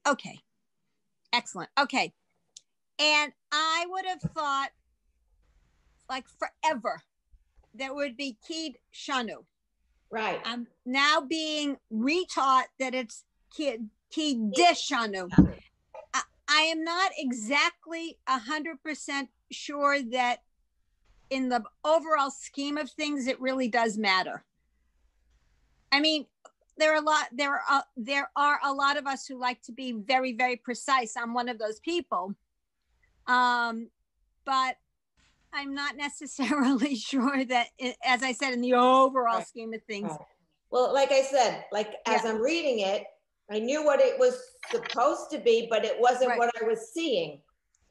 Okay. Excellent. Okay. And I would have thought like forever there would be Kid Shanu. Right. I'm now being retaught that it's Kid Shanu. I am not exactly 100% sure that in the overall scheme of things, it really does matter. I mean, there are a lot of us who like to be very, very precise. I'm one of those people. But I'm not necessarily sure that, as I said, in the overall scheme of things. Right. Well, like I said, as I'm reading it, I knew what it was supposed to be, but it wasn't what I was seeing.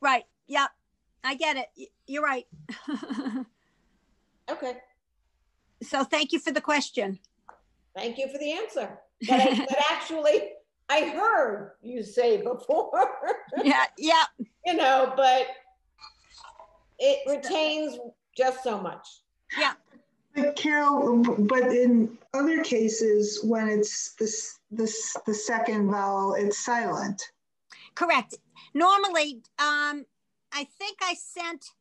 Right. Yep. I get it. You're right. Okay. So thank you for the question. Thank you for the answer. That actually I heard you say before. Yeah. You know, but it retains just so much. Yeah. But Carol, but in other cases, when it's the second vowel, it's silent. Correct. Normally, I think I sent.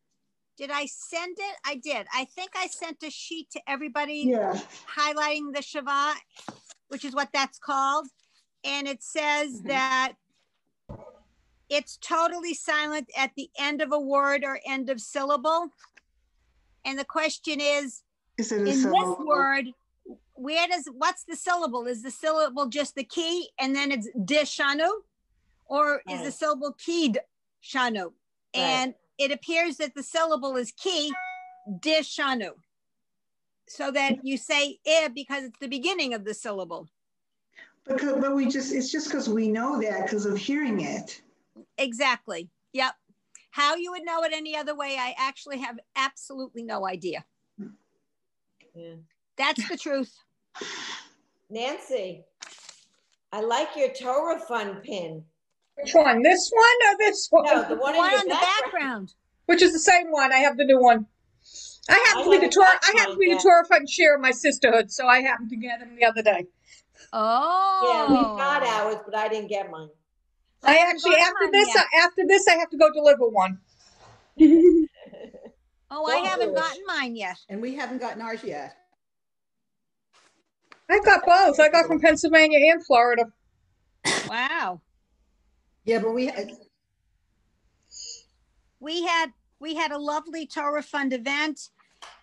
Did I send it? I did. I think I sent a sheet to everybody highlighting the Shava, which is what that's called. And it says that it's totally silent at the end of a word or end of syllable. And the question is it a in syllable? This word, what's the syllable? Is the syllable just the key and then it's dishanu? Or is the syllable kid shanu? And it appears that the syllable is ki, dishanu. So that you say because it's the beginning of the syllable. But it's just because we know that because of hearing it. Exactly. Yep. How you would know it any other way, I actually have absolutely no idea. Yeah. That's the truth. Nancy, I like your Torah Fund pin. Which one? This one or this one? No, the one on the background. Which is the same one. I have the new one. I happen to be the Torah Fund chair of my sisterhood, so I happened to get them the other day. Oh. Yeah, we got ours, but I didn't get mine. I actually after this I have to go deliver one. Oh, I haven't gotten mine yet. And we haven't gotten ours yet. I've got both. I got from Pennsylvania and Florida. Wow. Yeah, but we had a lovely Torah Fund event.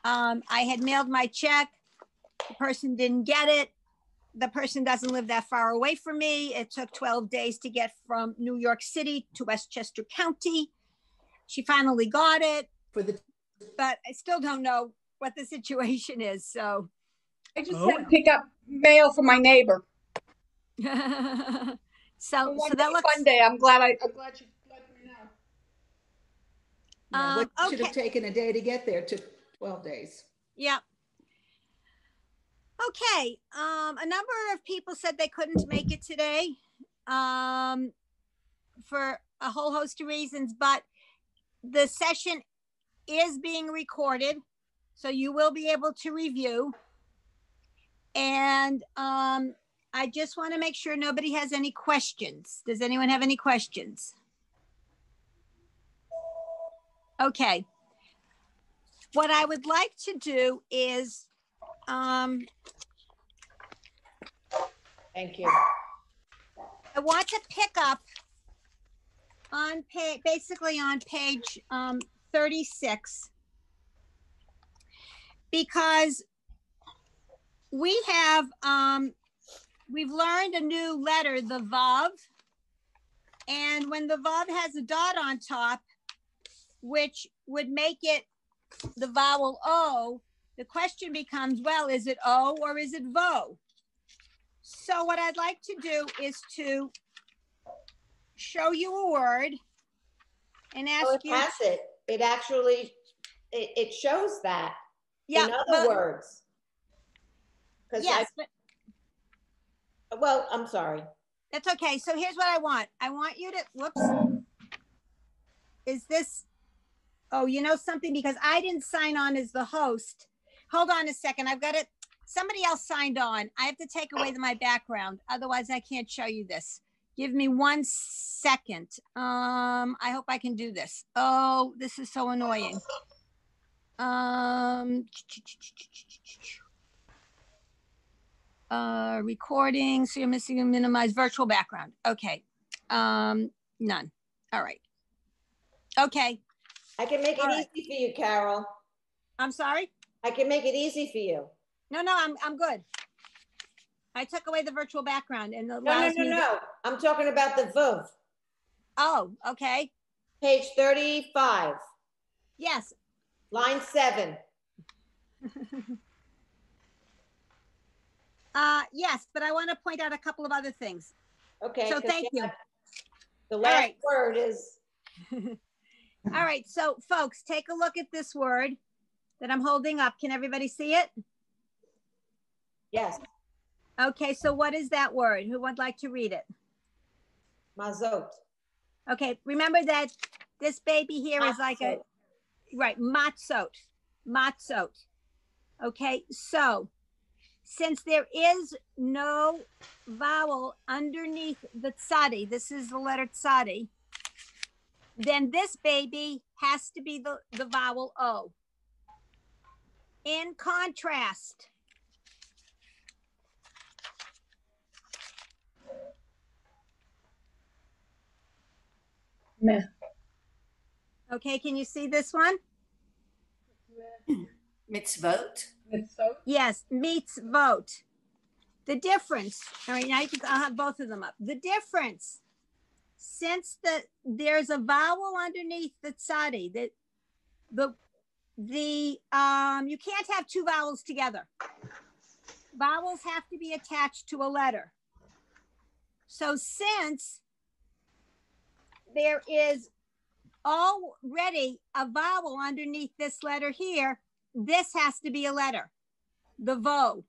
I had mailed my check. The person didn't get it. The person doesn't live that far away from me. It took 12 days to get from New York City to Westchester County. She finally got it, but I still don't know what the situation is. So I just had to pick up mail from my neighbor. So that looks fun day. I'm glad you let me know. Yeah, what should have taken a day to get there took 12 days. Yeah. Okay. A number of people said they couldn't make it today for a whole host of reasons, but the session is being recorded, so you will be able to review. And I just want to make sure nobody has any questions. Does anyone have any questions? Okay. What I would like to do is, thank you. I want to pick up on basically on page 36, because we have, we've learned a new letter, the Vav, and when the Vav has a dot on top, which would make it the vowel O, the question becomes, well, is it O or is it Vo? So what I'd like to do is to show you a word and ask you. Has it. It actually, it shows that. Yeah. In other words. Yes. Well, I'm sorry. That's okay. So here's what I want. I want you to, whoops. Is this, oh, you know something? Because I didn't sign on as the host. Hold on a second. I've got it. Somebody else signed on. I have to take away my background. Otherwise, I can't show you this. Give me 1 second. I hope I can do this. Oh, this is so annoying. Recording, so you're missing a minimize virtual background. Okay. None. All right. Okay. I can make it easy for you, Carol. I'm sorry? I can make it easy for you. No, I'm good. I took away the virtual background and No. I'm talking about the VUV. Oh, okay. Page 35. Yes. Line 7. Yes, but I want to point out a couple of other things. Okay. So thank you. The last word is. All right. So folks, take a look at this word that I'm holding up. Can everybody see it? Yes. Okay. So what is that word? Who would like to read it? Mazot. Okay. Remember that this baby here is like a, right. Matzot. Matzot. Okay. So since there is no vowel underneath the tzadi, this is the letter tzadi, then this baby has to be the vowel O. In contrast, Meh. okay, can you see this one? Mitzvot. Mitzvot. Yes, mitzvot. The difference, all right, now I'll have both of them up. The difference, since there's a vowel underneath the tzadi, you can't have two vowels together. Vowels have to be attached to a letter. So since there is already a vowel underneath this letter here, this has to be a letter, the vo.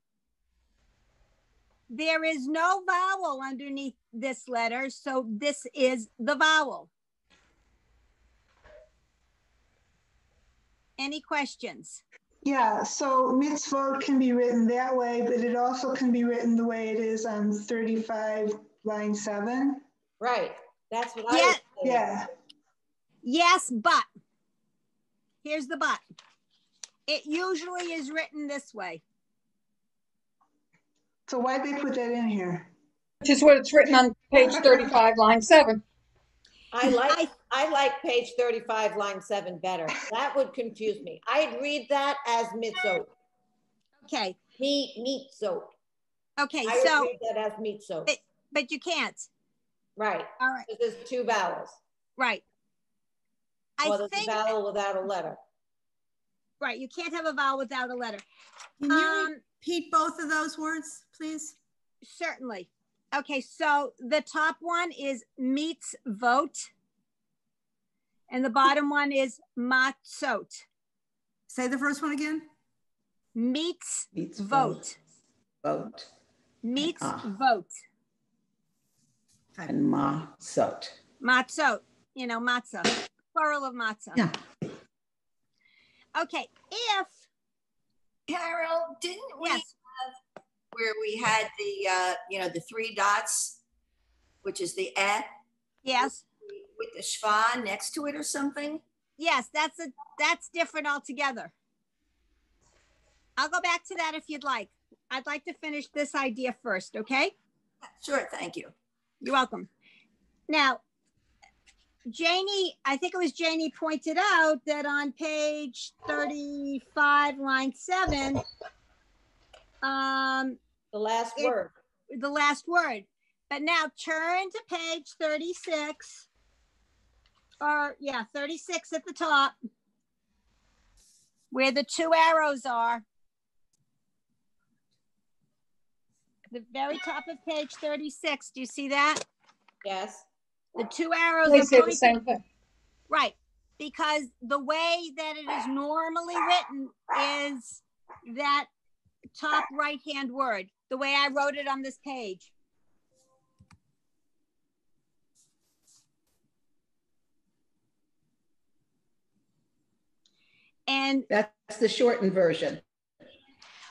There is no vowel underneath this letter, so this is the vowel. Any questions? Yeah, so mitzvot can be written that way, but it also can be written the way it is on 35, line 7. Right. That's what I was saying. Yeah. Yes, but here's the but. It usually is written this way. So why'd they put that in here? Which is what it's written on page 35, line 7. I like page 35, line 7 better. That would confuse me. I'd read that as mitzvot. Okay. Mitzvot. Okay, I so would read that as mitzvot. but you can't. Right. All right. Because there's two vowels. Right. Well, there's a vowel without a letter. Right. You can't have a vowel without a letter. Can you repeat both of those words, please? Certainly. Okay, so the top one is mitzvot, and the bottom one is matzot. Say the first one again. Mitzvot. Vote. Mitzvot. And matzot. Matzot. You know, matzah. Plural of matzah. Yeah. Okay, if Carol, didn't we yes. have where we had the the 3 dots, which is the Yes. with the shva next to it or something? Yes, that's different altogether. I'll go back to that if you'd like. I'd like to finish this idea first, okay? Sure, thank you. You're welcome. Now, Janie, I think it was Janie pointed out that on page 35, line 7, the last word. The last word. But now turn to page 36, or 36 at the top, where the 2 arrows are. The very top of page 36. Do you see that? Yes. The 2 arrows They are say the pointing. same thing. Right. Because the way that it is normally written is that top right-hand word, the way I wrote it on this page. And That's the shortened version.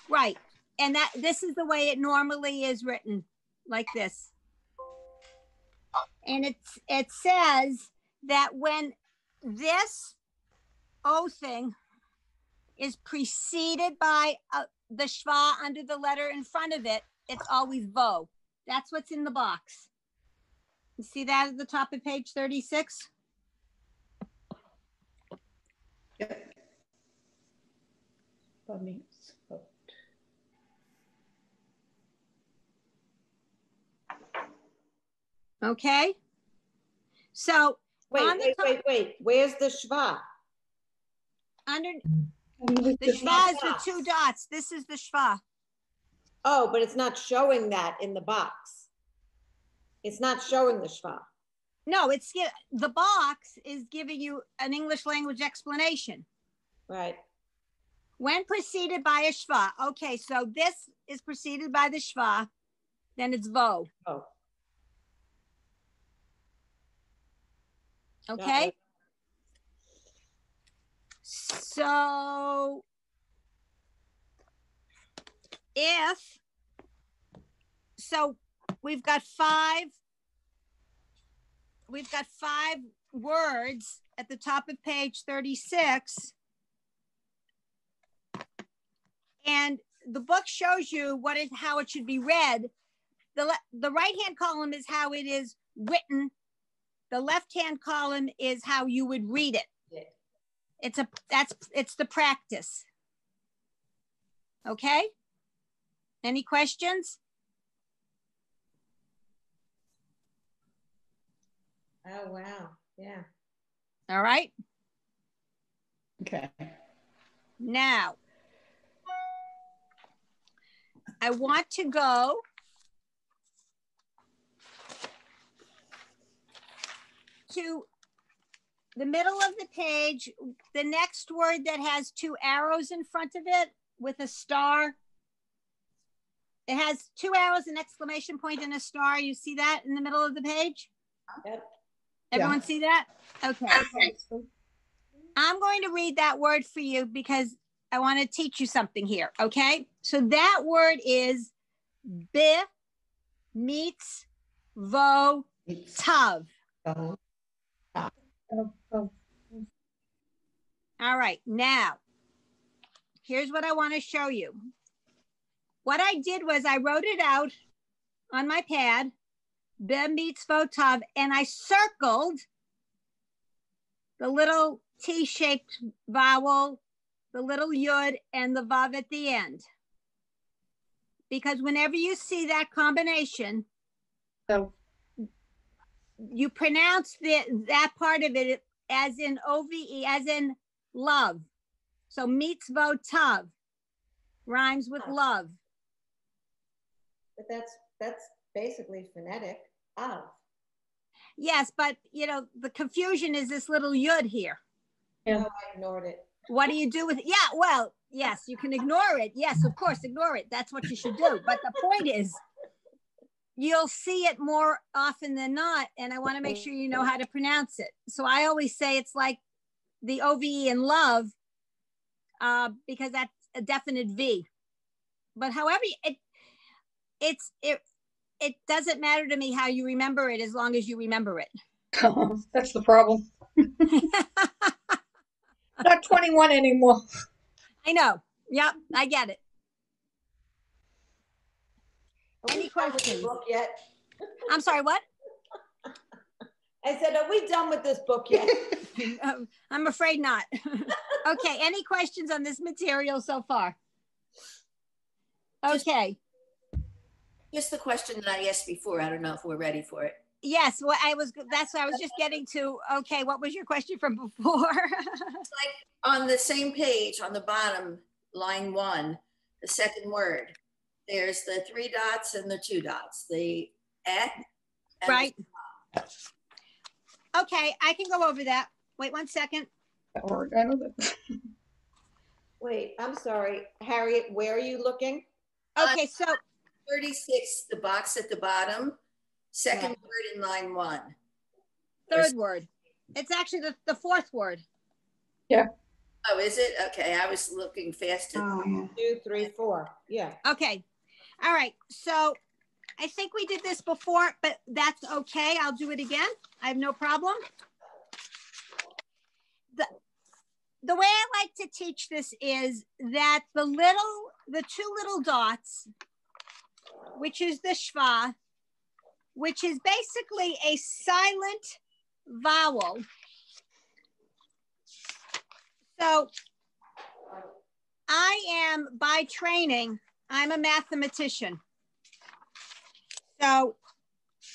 right. And this is the way it normally is written, like this. And it says that when this O thing is preceded by the schwa under the letter in front of it, it's always vo. That's what's in the box. You see that at the top of page 36? Yep. Okay. So wait. Where's the schwa? Under the schwa is the 2 dots. This is the schwa. Oh, but it's not showing that in the box. It's not showing the schwa. No, it's the box is giving you an English language explanation. Right. When preceded by a schwa. Okay, so this is preceded by the schwa, then it's vo. Oh. Okay. So we've got five words at the top of page 36. And the book shows you how it should be read. The right-hand column is how it is written. The left-hand column is how you would read it. It's the practice. Okay? Any questions? Oh, wow. Yeah. All right. Okay. Now, I want to go to the middle of the page, the next word that has 2 arrows in front of it with a star. It has 2 arrows, an exclamation point, and a star. You see that in the middle of the page? Yep. Everyone see that? Okay. I'm going to read that word for you because I want to teach you something here, okay? So that word is be meets vo tav. All right, now, here's what I want to show you. What I did was I wrote it out on my pad, be meets vo tav, and I circled the little T-shaped vowel, the little yud, and the vav at the end. Because whenever you see that combination, you pronounce that part of it as in OVE, as in love. So mitzvot tav rhymes with love. But that's basically phonetic of. Yes, but you know, the confusion is this little yud here. Yeah. Oh, I ignored it. What do you do with it? Yeah, well, yes, you can ignore it. Yes, of course, ignore it. That's what you should do. But the point is, you'll see it more often than not, and I want to make sure you know how to pronounce it. So I always say it's like the OVE in love, because that's a definite V. But however, it doesn't matter to me how you remember it as long as you remember it. That's the problem. Not 21 anymore. I know. Yep, I get it. Any questions? Book yet? I'm sorry, what? I said, are we done with this book yet? I'm afraid not. Okay, any questions on this material so far? Okay. Just the question that I asked before. I don't know if we're ready for it. Yes, well, that's what I was just getting to. Okay, what was your question from before? Like on the same page, on the bottom, line 1, the second word, there's the 3 dots and the 2 dots, the et. Right. Okay, I can go over that. Wait 1 second. Wait, I'm sorry. Harriet, where are you looking? Okay, so 36, the box at the bottom, second word in line 1. Third word. It's actually the 4th word. Yeah. Oh, is it? Okay, I was looking fast. 2, 3, 4. Yeah. Okay. All right. So I think we did this before, but that's okay. I'll do it again. I have no problem. The way I like to teach this is that the two little dots, which is the schwa, which is basically a silent vowel. So I am, by training, I'm a mathematician. So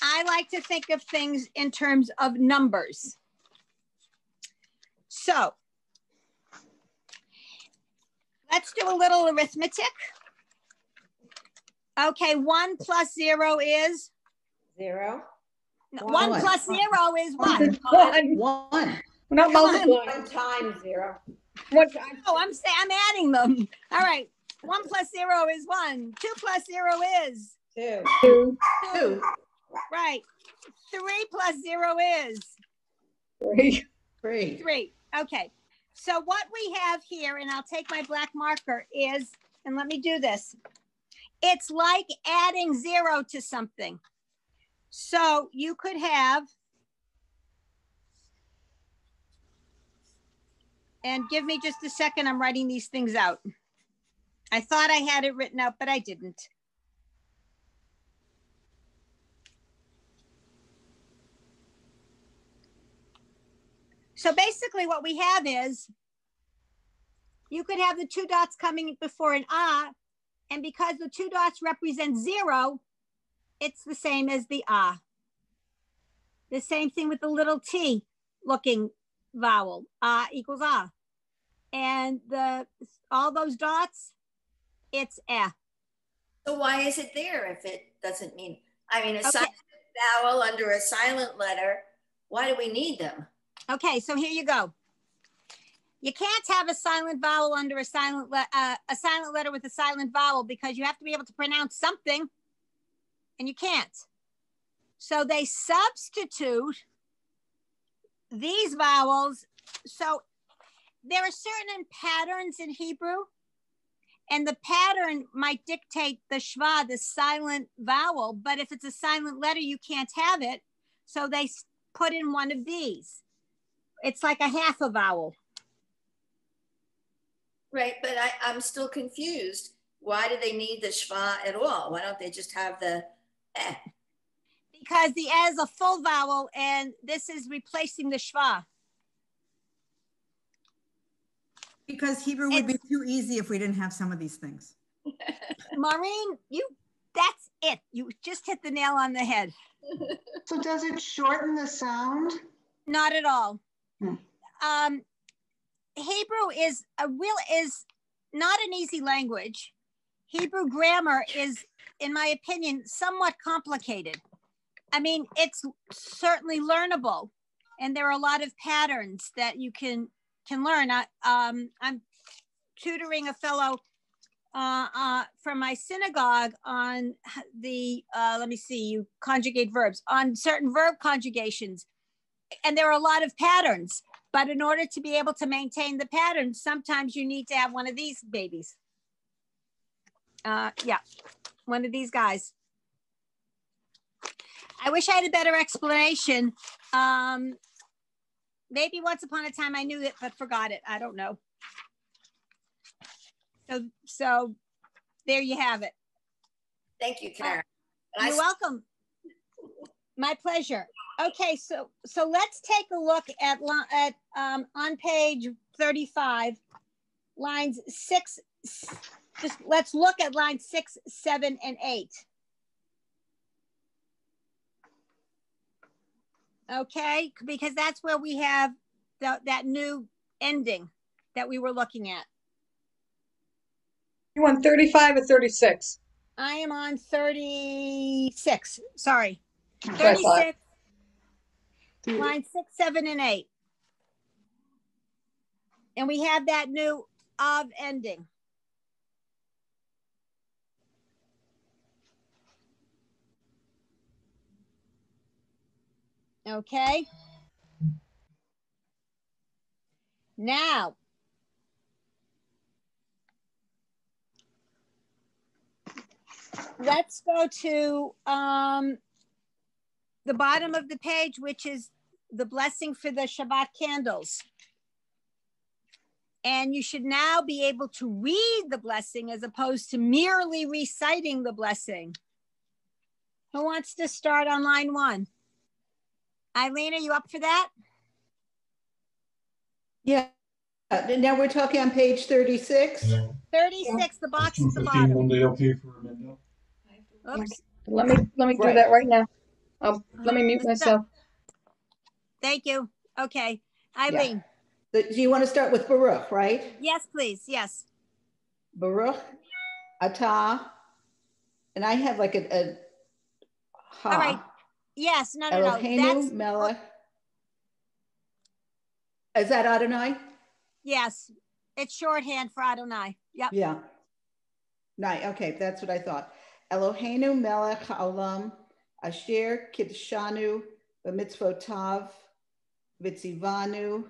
I like to think of things in terms of numbers. So let's do a little arithmetic. Okay, 1 plus 0 is? 0. 1 plus 0 is what? 1. Not multiplying. 1 times 0. 1 time. Oh, I'm adding them. All right. 1 plus 0 is 1. 2 plus 0 is? 2. 2. Right. 3 plus 0 is? 3. 3. Okay. So what we have here, and I'll take my black marker, is, and let me do this. It's like adding 0 to something. So you could have, and give me just a second, I'm writing these things out. I thought I had it written out, but I didn't. So basically what we have is, you could have the 2 dots coming before an ah, and because the 2 dots represent 0, it's the same as the ah. The same thing with the little t looking vowel, ah equals ah. And all those dots, it's eh. So why is it there if it doesn't mean, I mean, a silent vowel under a silent letter, why do we need them? Okay, so here you go. You can't have a silent vowel under a silent letter with a silent vowel because you have to be able to pronounce something, and you can't. So they substitute these vowels. So there are certain patterns in Hebrew, and the pattern might dictate the schwa, the silent vowel, but if it's a silent letter, you can't have it. So they put in one of these. It's like a half a vowel. Right, but I'm still confused. Why do they need the schwa at all? Why don't they just have the eh? Because the eh is a full vowel, and this is replacing the schwa. Because Hebrew would be too easy if we didn't have some of these things. Maureen, that's it. You just hit the nail on the head. So does it shorten the sound? Not at all. Hebrew is not an easy language. Hebrew grammar is, in my opinion, somewhat complicated. I mean, it's certainly learnable, and there are a lot of patterns that you can learn. I'm tutoring a fellow from my synagogue on the, let me see, you conjugate verbs, on certain verb conjugations. And there are a lot of patterns, but in order to be able to maintain the pattern, sometimes you need to have one of these babies. Yeah, one of these guys. I wish I had a better explanation. Maybe once upon a time I knew it, but forgot it. I don't know. So there you have it. Thank you, Karen. You're welcome. My pleasure. Okay, so let's take a look at on page 35, lines 6. Just let's look at lines 6, 7, and 8. Okay, because that's where we have that new ending that we were looking at. You want 35 or 36? I am on 36. Sorry. 36. Line 6, 7, and 8. And we have that new of ending. Okay. Now, let's go to the bottom of the page, which is the blessing for the Shabbat candles. And you should now be able to read the blessing as opposed to merely reciting the blessing. Who wants to start on line 1? Eileen, are you up for that? Yeah. Now we're talking on page 36. Yeah. 36, the box at the 2:15 bottom. Monday, okay for Amanda? Oops. Let me do Right. that right now. Let me mute myself. Thank you. Okay. Eileen. Do you want to start with Baruch, right? Yes, please. Yes. Baruch, Atah, and I have like a ha. All right. Yes. No. Eloheinu That's Melech. Is that Adonai? yes. It's shorthand for Adonai. Yep. Yeah. Right. Okay, that's what I thought. Eloheinu Melech Haolam Asher Kidshanu B'mitzvotav V'tzivanu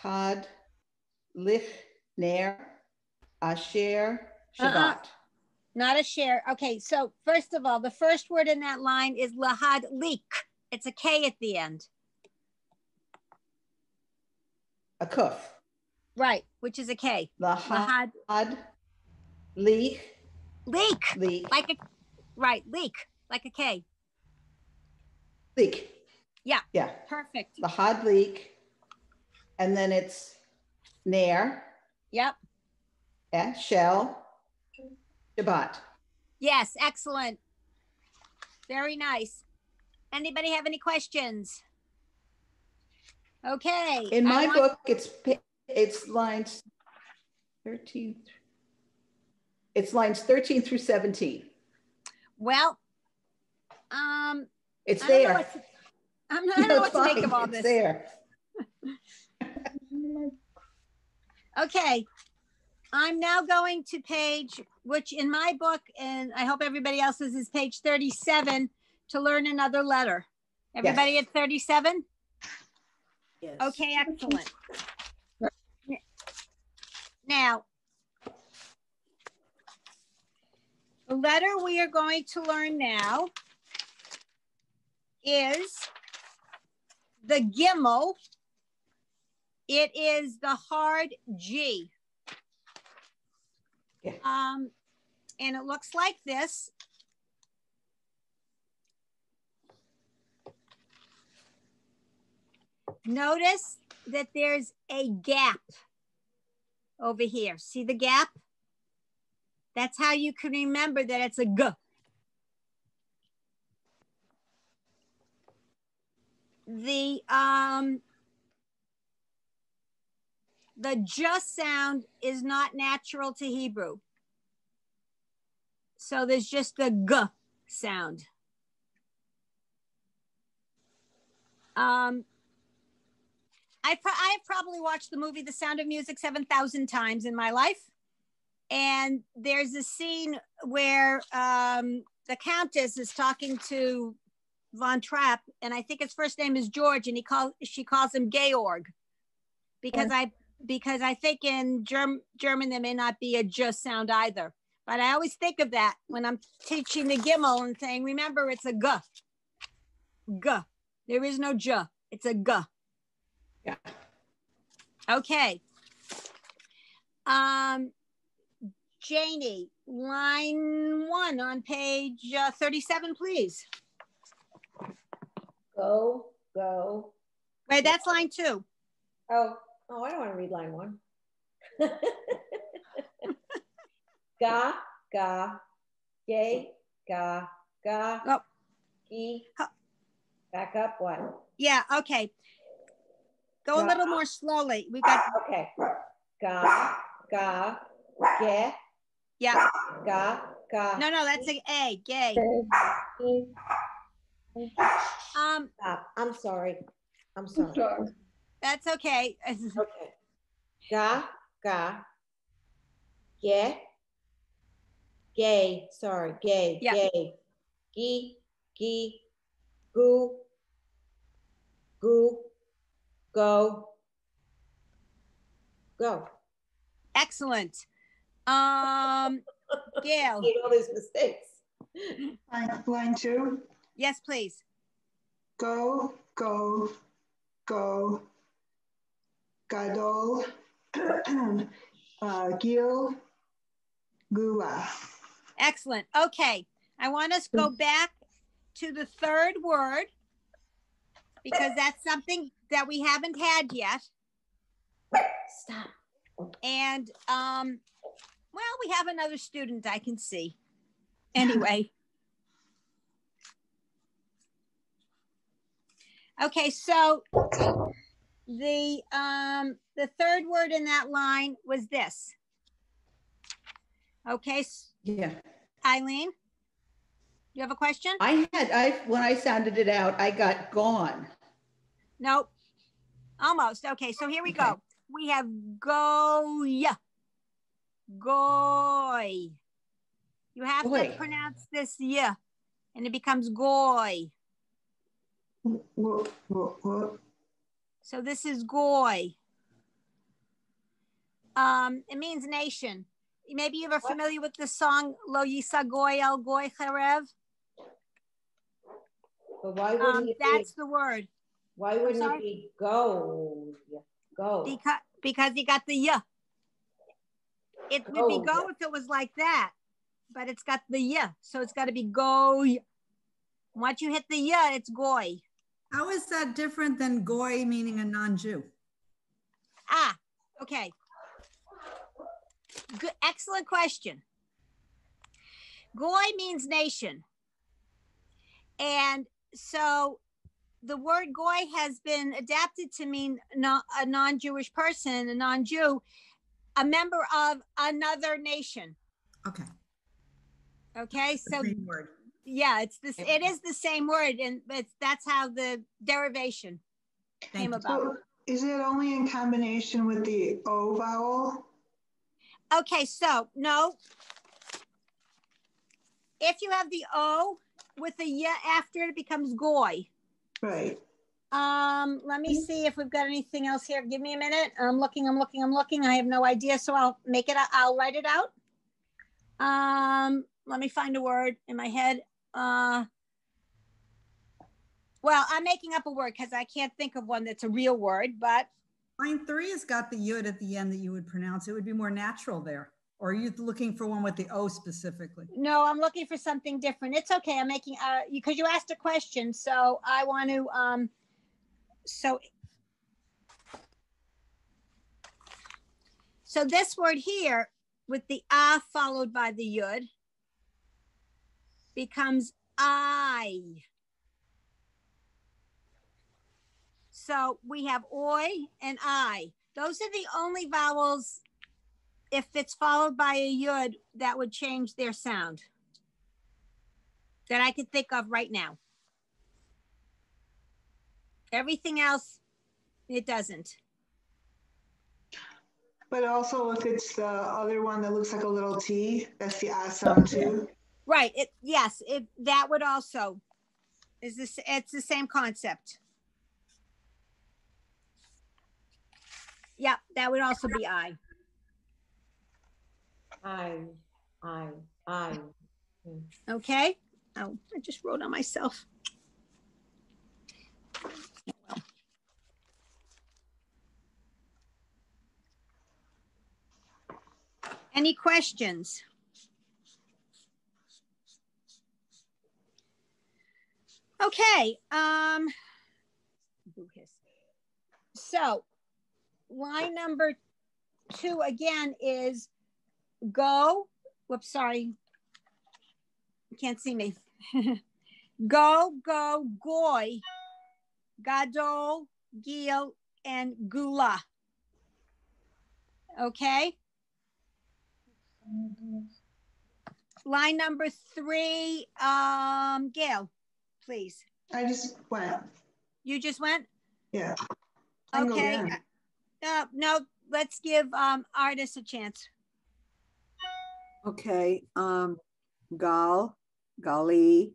Had Lich Ner Asher Shabbat. Not a share. Okay. So first of all, the first word in that line is lahad lik. It's a K at the end. A kuf. Right. Which is a K. Lahad Lich. Leak. Leak. Like a, right. Leak. Like a K. Leak. Yeah. Yeah. Perfect. Lahad Leak. And then it's Ner. Yep. Shell. Shabbat. Yes. Excellent. Very nice. Anybody have any questions? Okay. In my book, it's lines 13. It's lines 13 through 17. Well, It's I don't know there. what to- I don't know what to make of all It's this. there. Okay. I'm now going to page, which in my book, and I hope everybody else's is page 37, to learn another letter. Everybody at 37? Yes. Okay, excellent. Now, the letter we are going to learn now is the Gimel. It is the hard G. Yeah. And it looks like this. Notice that there's a gap over here. See the gap? That's how you can remember that it's a G. The J sound is not natural to Hebrew. So there's just the G sound. I've probably watched the movie The Sound of Music 7,000 times in my life. And there's a scene where the Countess is talking to Von Trapp, and I think his first name is George, and she calls him Georg, because I think in German there may not be a J sound either. But I always think of that when I'm teaching the Gimel and saying, remember, it's a G. G. There is no J. It's a G. Yeah. Okay. Janie, line 1 on page 37, please. Go. Wait, that's line 2. Oh, I don't want to read line 1. Ga, yay, ga, Oh. gi. Back up one. Yeah, okay. Go a little more slowly. We got. Okay. Ga, ge. Yeah. Ga. No, that's a gay. Stop. I'm sorry. That's okay. Okay. Ga, ge. Gay. Sorry. Gay. Yeah. Gay. Gi. Goo. Go. Excellent. Gail. Made all these mistakes. Line 2. Yes, please. Go, go, go. Gadol, Gil, Gula. Excellent. Okay. I want us to go back to the third word because that's something that we haven't had yet. Stop. And, well, we have another student I can see. Anyway. Okay, so the third word in that line was this. Okay. Yeah. Eileen, you have a question? When I sounded it out, I got gone. Nope. Almost. Okay, so here we go. We have goya. Goy. You have to pronounce this yeah, and it becomes goy. What? So this is goy. It means nation. Maybe you are familiar with the song Lo Yisa Goy El Goy Cherev. But why wouldn't it that's the word. Why wouldn't it be go? Go. Because you got the yeah. It would be go if it was like that, but it's got the yeah, so it's got to be go. Once you hit the yeah, it's goy. How is that different than goy meaning a non-Jew? Ah, okay. Good, excellent question. Goy means nation. And so the word goy has been adapted to mean a non-Jewish person, a non-Jew, a member of another nation. Okay. Okay, so same word. Yeah, it is the same word, and that's how the derivation came about. So is it only in combination with the O vowel? Okay, so no. If you have the O with the yeah after it, becomes goy. Right. Let me see if we've got anything else here. Give me a minute. I'm looking. I have no idea, so I'll write it out. Let me find a word in my head. Well, I'm making up a word because I can't think of one that's a real word, but. Line 3 has got the yud at the end that you would pronounce. It would be more natural there. Or are you looking for one with the O specifically? No, I'm looking for something different. It's okay. I'm making, because you asked a question, so I want to, so this word here with the ah followed by the yud becomes I. So we have oi and I. Those are the only vowels, if it's followed by a yud, that would change their sound that I could think of right now. Everything else, it doesn't. But also if it's the other one that looks like a little T, that's the ah sound too. Right, that would also, it's the same concept. Yeah, that would also be I. I. Okay. Oh, I just wrote on myself. Any questions? Okay. So line number 2 again is go. Whoops, sorry. You can't see me. Go, goy, gadol, gil, and gula. Okay. Line number 3, Gail, please. I just went. You just went? Yeah. Okay. No, let's give Artis a chance. Okay. Gal, Gali,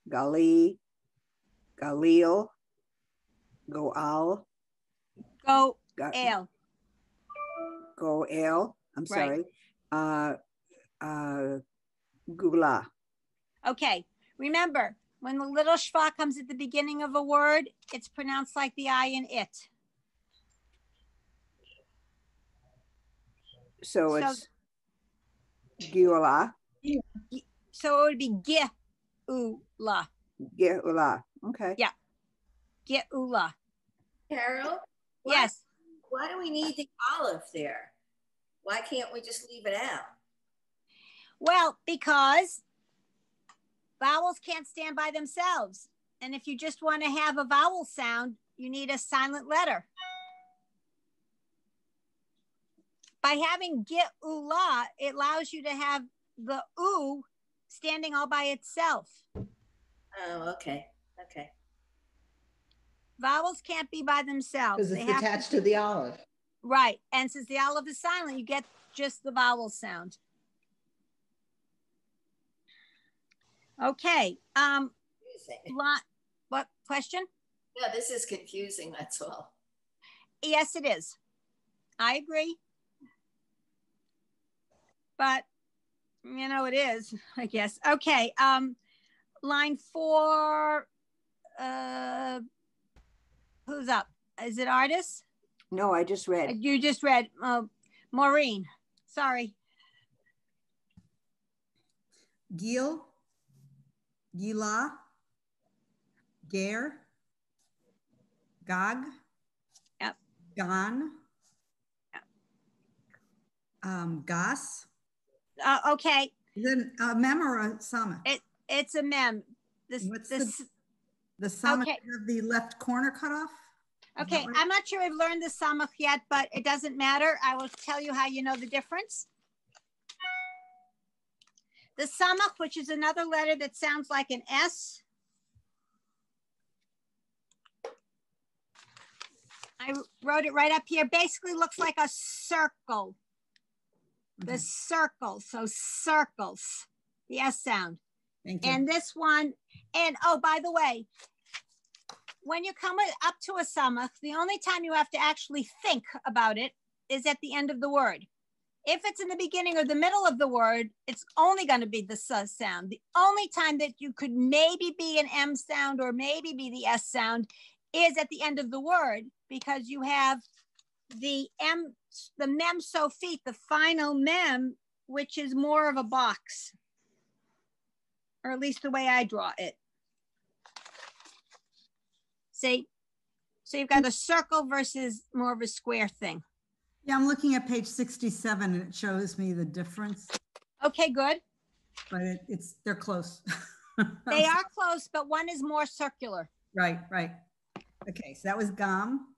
Gali, Galil, Goal. Goel. Goel. I'm Right. sorry. Gula. Okay, remember, when the little schwa comes at the beginning of a word, it's pronounced like the I in it. So it's Gula. So it would be Ge-u-la. Gula. Okay. Yeah. Ge-u-la. Carol? Yes. Why do we need the olive there? Why can't we just leave it out? Well, because vowels can't stand by themselves. And if you just want to have a vowel sound, you need a silent letter. By having ge-u-la, it allows you to have the oo standing all by itself. Oh, okay. Okay. Vowels can't be by themselves. Because it's attached to the olive. Right. And since the olive is silent, you get just the vowel sound. Okay. What question? Yeah, this is confusing, that's all. Yes, it is. I agree. But, you know, it is, I guess. Okay. Line 4. Who's up? Is it Artis? No, I just read. You just read. Maureen. Sorry. Gil, Gila, Ger, Gog, Yep. Gan, Yep. Gas. Okay. Is it a mem or a samach? It's a mem. The samach okay. of the left corner cut off? Okay, right? I'm not sure I've learned the samach yet, but it doesn't matter. I will tell you how you know the difference. The samach, which is another letter that sounds like an S. I wrote it right up here. Basically looks like a circle. The circle, so circles, the S sound. Thank you. And this one, and oh, by the way, when you come up to a samach, the only time you have to actually think about it is at the end of the word. If it's in the beginning or the middle of the word, it's only going to be the S sound. The only time that you could maybe be an M sound or maybe be the S sound is at the end of the word, because you have the M, the mem sofit, the final mem, which is more of a box, or at least the way I draw it. See, so you've got a circle versus more of a square thing. Yeah, I'm looking at page 67 and it shows me the difference. Okay, good. But they're close. They are close, but one is more circular. Right. Okay, so that was Gam.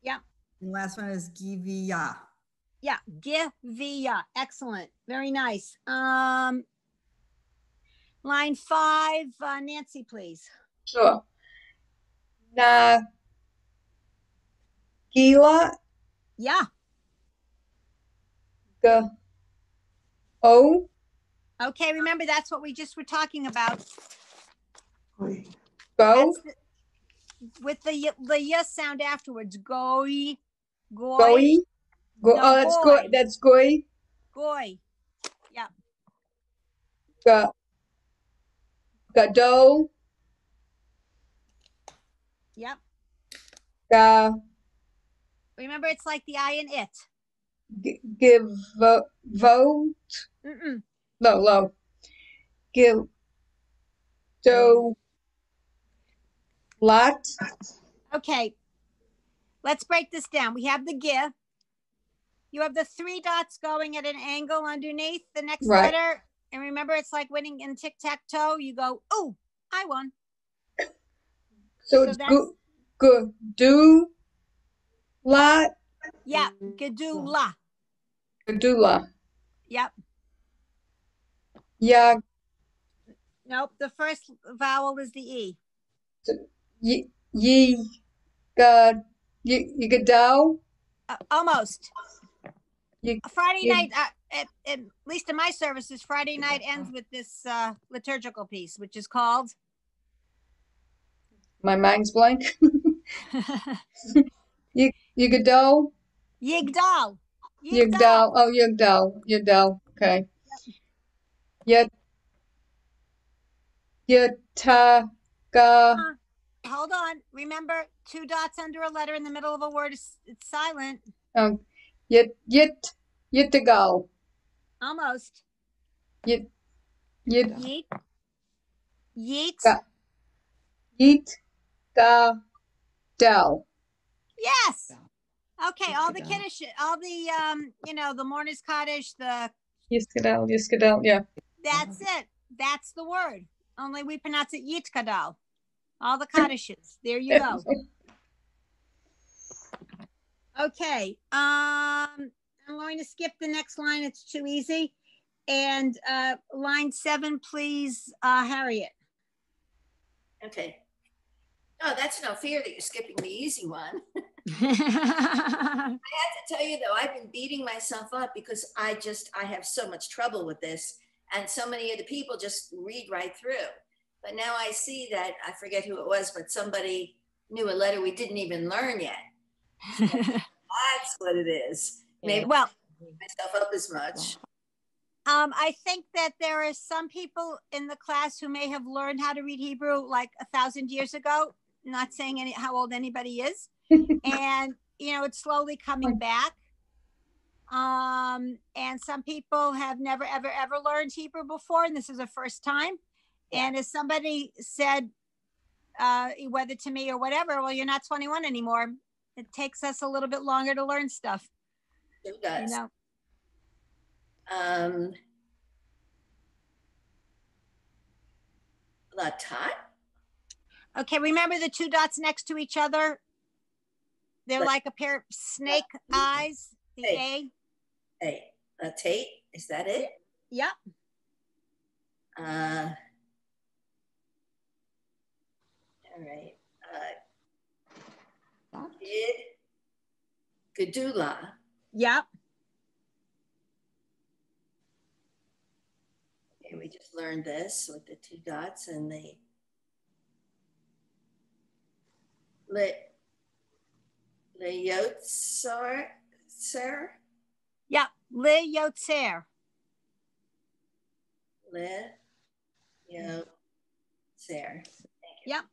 Yeah. And the last one is Givia. Yeah, Givia. Excellent. Very nice. Line 5, Nancy, please. Sure. Na Gila. Yeah. O. Okay, remember that's what we just were talking about. Go. With the y sound afterwards. Goy. Goy. Go. No, Oh, that's goy. good. That's goy. Goy. Yeah. Gado. Yep. Ga. Remember, it's like the I in it. Give vote. No, low. Give do lot. Okay, let's break this down. We have the give. You have the 3 dots going at an angle underneath the next letter. And remember, it's like winning in tic-tac-toe. You go, oh, I won. So it's good. Do lot. Yeah, gedula. Gedula. Yep. Yeah. Nope, the first vowel is the E. Yigado? Almost. Friday night, at least in my services, Friday night ends with this liturgical piece, which is called? My mind's blank. Yigado? Yigdal. Yigdal. Oh, Yigdal. Yigdal. Okay. Yet. Yitaga. Hold on. Remember, 2 dots under a letter in the middle of a word is it's silent. Yitagal. Almost. Yeet. Yeet. Yeet. Del. Yes. Okay. All the Kiddush, all the the Mourner's Kaddish, the Yiskadal. Yeah. that's it. That's the word. Only we pronounce it Yitkadal. All the Kaddishes. There you go. Okay. I'm going to skip the next line. It's too easy. And line 7, please, Harriet. Okay. No, that's no fear that you're skipping the easy one. I have to tell you though, I've been beating myself up because I have so much trouble with this. And so many of the people just read right through. But now I see that, I forget who it was, but somebody knew a letter we didn't even learn yet. So that's what it is. Maybe well, myself up as much. I think that there are some people in the class who may have learned how to read Hebrew like 1,000 years ago. Not saying how old anybody is. And, it's slowly coming back. And some people have never, ever, ever learned Hebrew before. And this is the first time. Yeah. And as somebody said, whether to me or whatever, well, you're not 21 anymore. It takes us a little bit longer to learn stuff. It does. Latat? Okay, remember the 2 dots next to each other? They're like a pair of snake eyes. The A. Latate, is that it? Yep. All right. Gedula. Yep. Okay, we just learned this with the 2 dots and the Yotzer. Yep. Yotzer. Yotzer. Yep.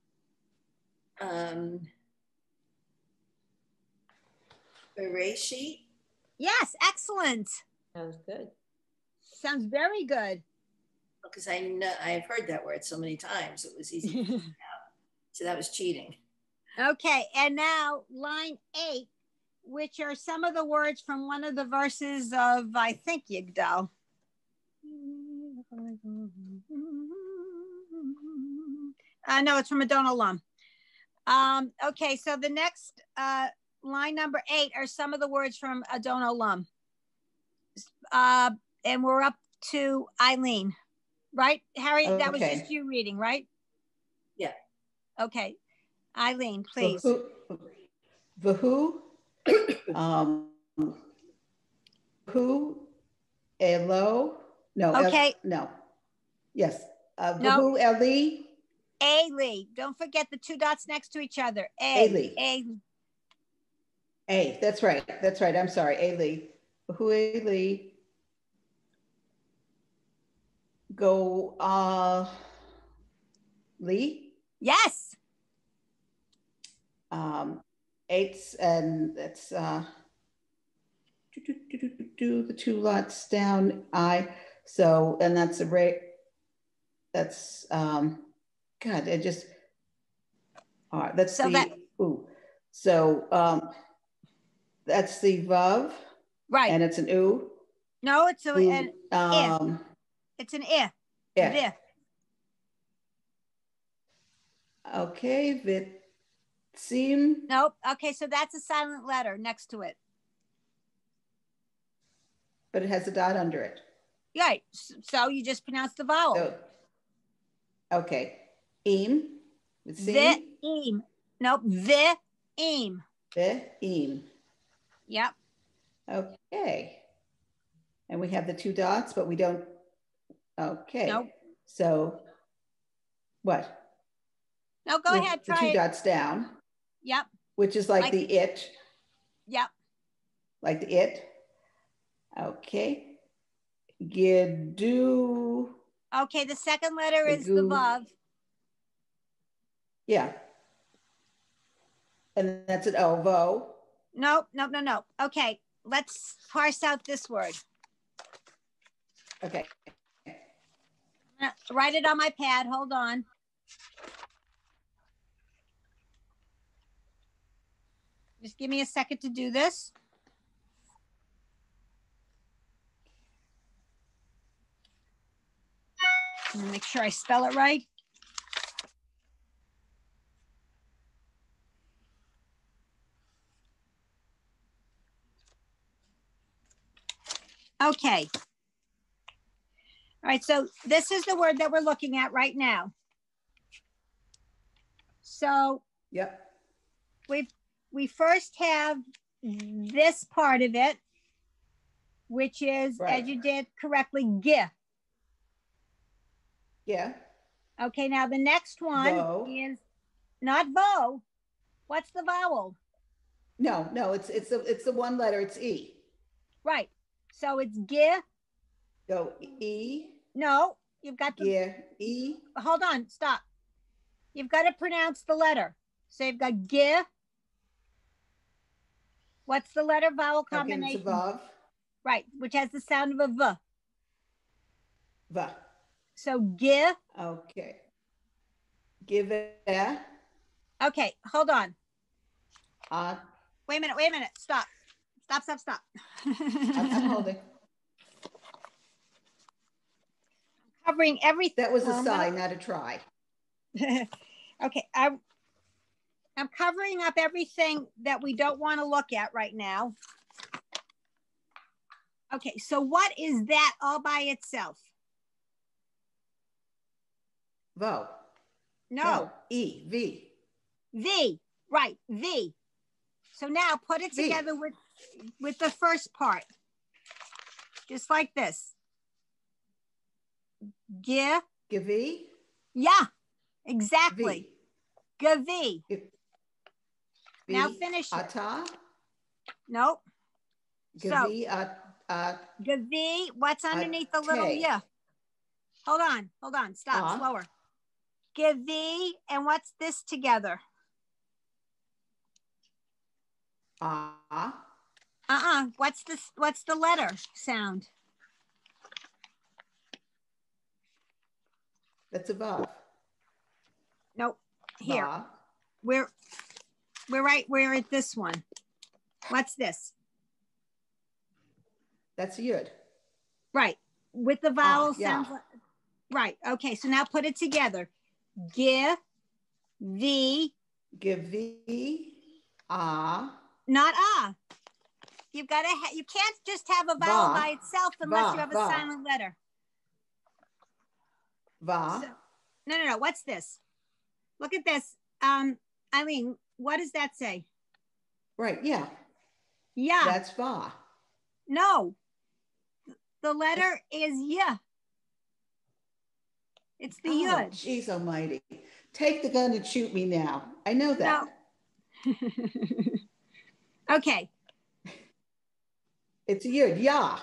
Bereshit. Yes, excellent. Sounds good. Sounds very good. Because I know I've heard that word so many times, it was easy to figure out. So that was cheating. Okay, and now line 8, which are some of the words from one of the verses of, I think, Yigdal. No, it's from Adon Olam. Okay, so the next line number 8 are some of the words from Adon Olam. And we're up to Eileen, right? Harry, that was just you reading, right? Yeah. Okay. Eileen, please. Vahu, who, Elo, no. Okay. No. Yes. Vahu, Eli. Eli. Don't forget the 2 dots next to each other. Eli. That's right. That's right. I'm sorry. Eli. Vahu, Eli. Go, Lee. Yes. 8, and that's the 2 lots down. So, and that's a rate. That's God. It just. That's so the ooh. So that's the vav. Right. And it's an oo. No, it's an I. It's an I. Yeah. Okay, Vitsim. Nope. Okay, so that's a silent letter next to it. But it has a dot under it. Right. So you just pronounce the vowel. So, okay. Im. Im. Nope. Im. Im. Yep. Okay. And we have the 2 dots, but we don't. Okay. Nope. So what? No, go ahead. Try the 2 dots down. Yep. Which is like the it. Yep. Like the it. Okay. Gedu. Okay, the second letter is the vav. Yeah. And that's an O, vo. Nope, nope, no, no. Okay, let's parse out this word. Okay. Write it on my pad, hold on. Just give me a second to do this. Make sure I spell it right. Okay. All right, so this is the word that we're looking at right now. So yep, we first have this part of it, which is, right, as you did correctly, gih. Yeah. Okay, now the next one is not vo. What's the vowel? No, it's the one letter. It's E. Right. So it's gih. Go E. No, you've got the gih. E. Hold on, stop. You've got to pronounce the letter. So you've got gih. What's the letter vowel combination? Okay, it's a vav. Right, which has the sound of a v. V. So gih. Okay. Give it. Okay, hold on. Wait a minute. Stop. Stop. I'm holding. Covering everything. That was a sign, not a try. Okay, I'm covering up everything that we don't want to look at right now. Okay, so what is that all by itself? Vo. No. E. V. V. Right. V. So now put it together with the first part. Just like this. Gih. Givi. Yeah, exactly. Gavi. Now finish it. Ata. Nope. Gavi. Gavi. What's underneath the little yeah? Hold on. Stop. Slower. Gavi. And what's this together? What's this? What's the letter sound? That's above. Nope. Here. We're at this one. What's this? That's yud. Right. With the vowel sounds. Right. Okay. So now put it together. Give. The. Give the. Not You've got to. You can't just have a vowel by itself unless you have a silent letter. Va. So, no. What's this? Look at this. Eileen, what does that say? Right. Yeah. Yeah. That's va. No. The letter is yeah. It's the yud. Jeez almighty. Take the gun and shoot me now. I know that. No. Okay. It's a yud. Yeah.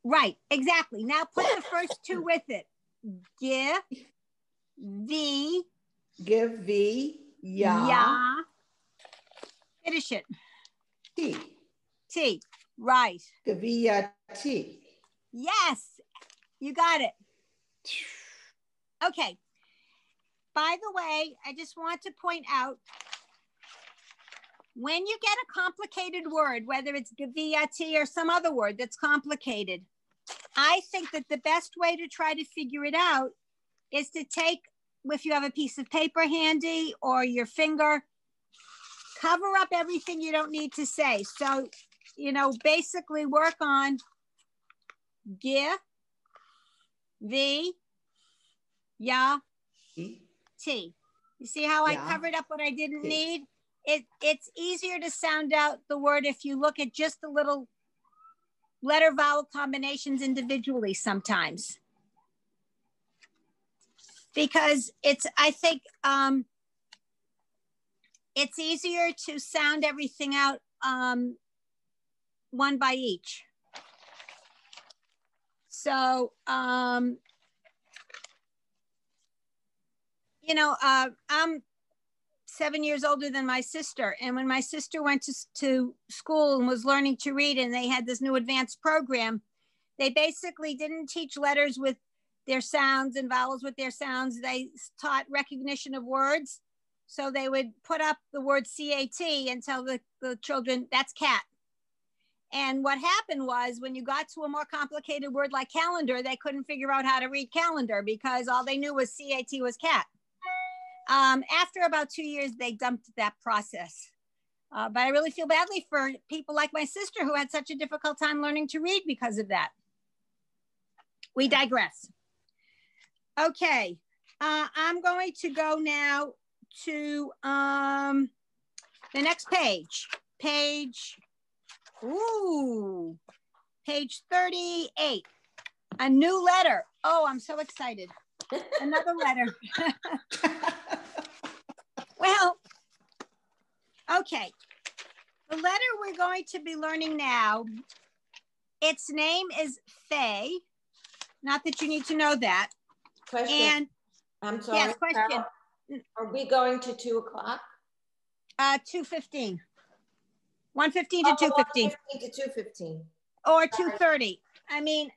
Right. Exactly. Now put the first two with it. Give. The. Give the. Yeah. Yeah. Finish it. T. T. Right. Gavia T. Yes. You got it. Okay. By the way, I just want to point out, when you get a complicated word, whether it's gaviyati or some other word that's complicated, I think that the best way to try to figure it out is to take, if you have a piece of paper handy or your finger, cover up everything you don't need to say. So, basically work on give, the, ya, T. You see how I covered up what I didn't need? It's easier to sound out the word if you look at just the little letter vowel combinations individually sometimes. Because I think it's easier to sound everything out one by each. So, you know, I'm 7 years older than my sister. And when my sister went to school and was learning to read, and they had this new advanced program, they basically didn't teach letters with their sounds and vowels with their sounds. They taught recognition of words. So they would put up the word CAT and tell the children, that's cat. And what happened was when you got to a more complicated word like calendar, they couldn't figure out how to read calendar because all they knew was CAT was cat. After about 2 years, they dumped that process. But I really feel badly for people like my sister who had such a difficult time learning to read because of that. We digress. Okay, I'm going to go now to the next page. Page 38. A new letter. Oh, I'm so excited. Another letter. Well, okay. The letter we're going to be learning now, its name is Faye. Not that you need to know that. Question. And I'm sorry. yes, question. Carol, are we going to 2 o'clock? 2:15. 1:15 to 2:15. 1:15 to 2:15. Or 2:30. I mean,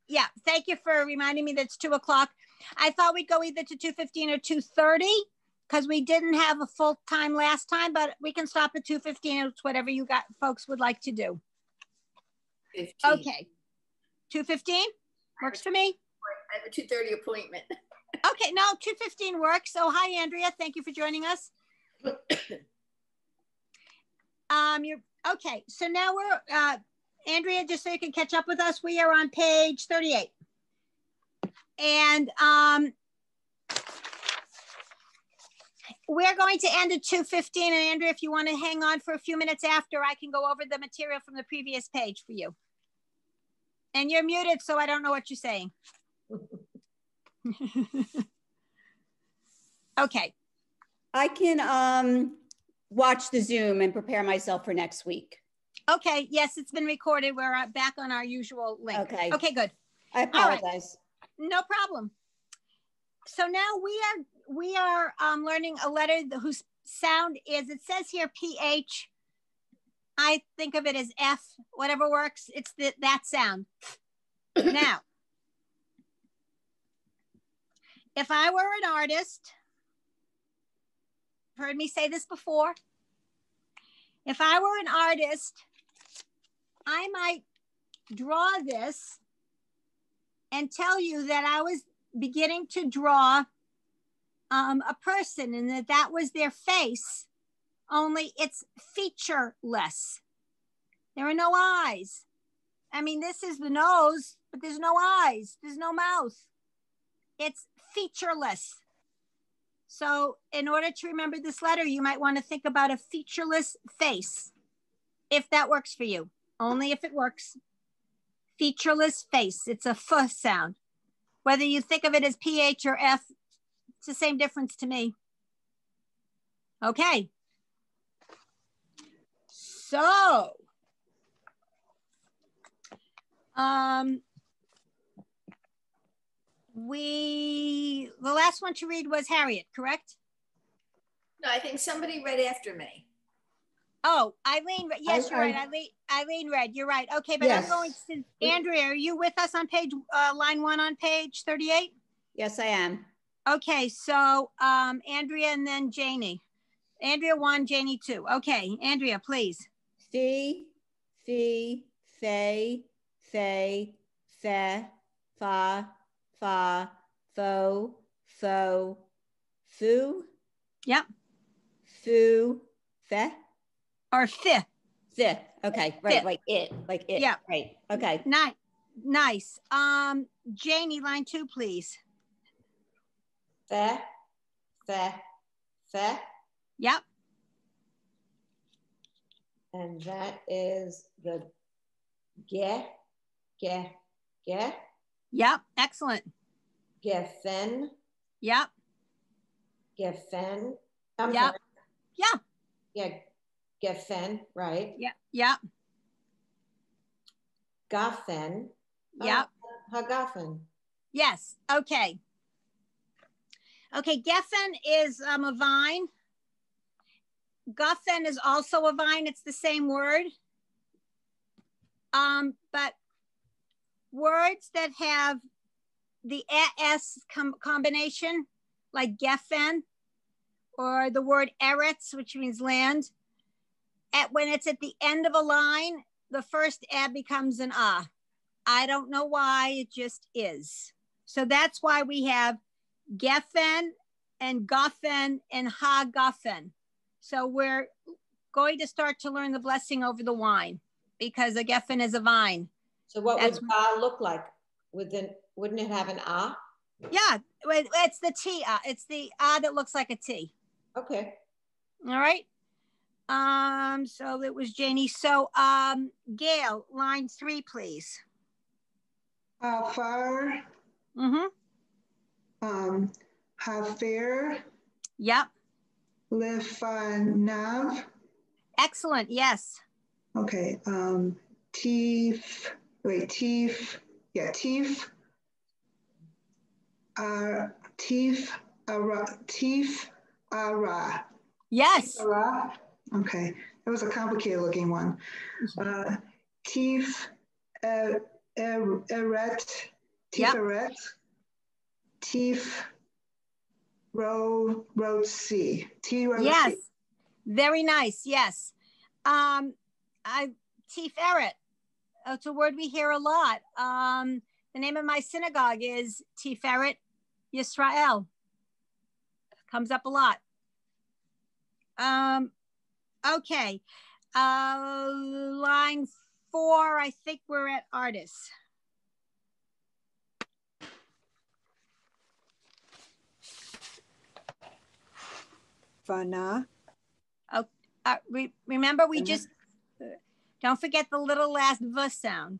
yeah, thank you for reminding me that it's 2 o'clock. I thought we'd go either to 2:15 or 2:30 because we didn't have a full time last time, but we can stop at 2:15. It's whatever you got folks would like to do. 15. Okay. 2:15 works for me. I have a 2:30 appointment. Okay, no, 2:15 works. So hi, Andrea. Thank you for joining us. You're okay. So now we're Andrea, just so you can catch up with us, we are on page 38. And we're going to end at 2:15. And Andrea, if you want to hang on for a few minutes after, I can go over the material from the previous page for you. And you're muted, so I don't know what you're saying. Okay. I can watch the Zoom and prepare myself for next week. Okay. Yes, it's been recorded. We're back on our usual link. Okay. Okay, good. I apologize. Right. No problem. So now we are learning a letter whose sound is, it says here PH. I think of it as F, whatever works. It's that sound. Now, if I were an artist, heard me say this before. If I were an artist, I might draw this and tell you that I was beginning to draw a person and that was their face, only it's featureless. There are no eyes. I mean, this is the nose, but there's no eyes. There's no mouth. It's featureless. So in order to remember this letter, you might want to think about a featureless face, if that works for you. Only if it works. Featureless face. It's a F sound. Whether you think of it as PH or F, it's the same difference to me. Okay. So, the last one to read was Harriet, correct? No, I think somebody read after me. Oh, Eileen, yes, you're right. Eileen read, you're right. Okay, but yes. I'm going to, Andrea, are you with us on page, line 1 on page 38? Yes, I am. Okay, so Andrea and then Janie. Andrea 1, Janie 2. Okay, Andrea, please. Fee, fee, fay, fay, fe, fa, fa, fo, fo, foo. Yep. Foo, fe. Or fifth. Fifth. Okay. Right. Fifth. Like it. Yeah. Right. Okay. Nice. Janie, line 2, please. Fe. Yep. And that is the ge. Yep. Excellent. Geffen. Yep. Geffen. Yep. Sorry. Yeah. Yeah. Geffen, right? Yeah. Yep. Gaffen. Yep. Hagafen. Yes, okay. Okay, Geffen is a vine. Guffen is also a vine. It's the same word. But words that have the S combination, like Geffen, or the word Eretz, which means land, when it's at the end of a line, the first becomes an A. I don't know why, it just is. So that's why we have Geffen and Guffen and Ha-Guffen. So we're going to start to learn the blessing over the wine because a Geffen is a vine. So what would Ba look like? Wouldn't it have an A? Yeah, it's the T. It's the A that looks like a T. Okay. All right. So it was Janie. So Gail, line 3, please. Afar. Hafer. Yep. Lefanav. Excellent. Yes. Okay. Teef. Wait. Teef. Yeah. Teef. Teef. Ara. Teef. Ara. Yes. Ara. Okay. That was a complicated looking one. Teef. Eret. Teef. Eret. Teef. Rotsi. Yes. Very nice. Yes. Teef Eret. It's a word we hear a lot. The name of my synagogue is Tiferet Yisrael. Comes up a lot. Okay. Line 4, I think we're at artists. Fana. Oh, remember we just, don't forget the little last V sound.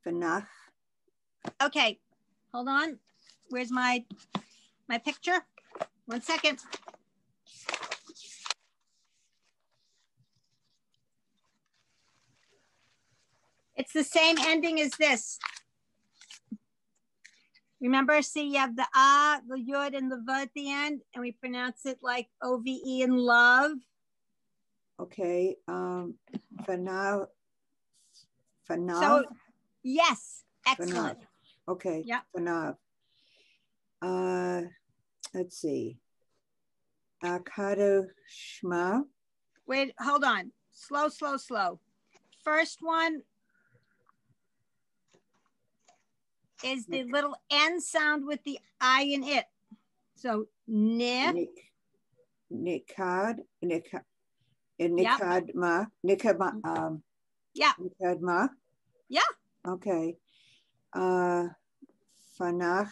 Fanach. Okay, hold on. Where's my picture? 1 second. It's the same ending as this. Remember, see, you have the A, the Yud, and the V at the end, and we pronounce it like O-V-E in love. Okay. Fanav. Fanav. So, yes, excellent. Fanav. Okay. Yeah. Fanav. Let's see. Akado Shma. Wait, hold on. Slow, slow, slow. First one is the little N sound with the I in it. So, ne. Nikad. Nikadma. Nikadma. Yeah. Nikadma. Yeah. Okay. Fanach.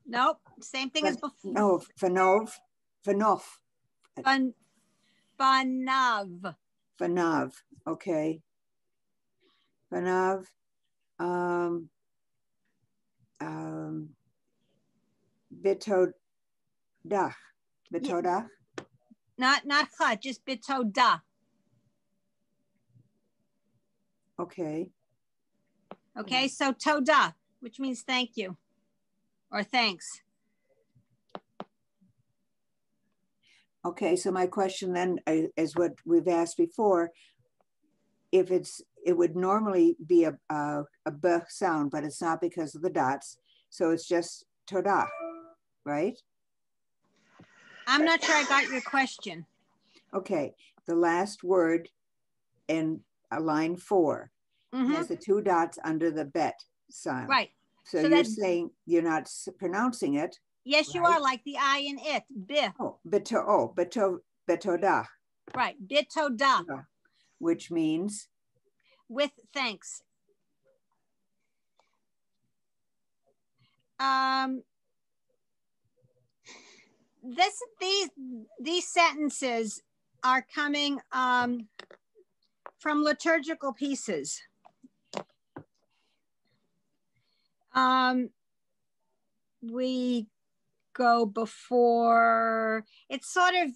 Nope. Same thing as before. No, Fanov. Fanof. Fanav. Fanav. Okay. Fanav. Bitodach. Bitodach. Not cha, just bitoda. Okay. Okay, so toda, which means thank you or thanks. Okay, so my question then is what we've asked before. If it would normally be a B sound, but it's not because of the dots. So it's just toda, right? I'm not sure I got your question. Okay, the last word in line 4 has the 2 dots under the bet sound. Right. So you're saying you're not pronouncing it. Yes, you are, like the I in it. Bi. Oh, betoda. Right, bitoda. Which means? With thanks. These sentences are coming from liturgical pieces. We go before, it sort of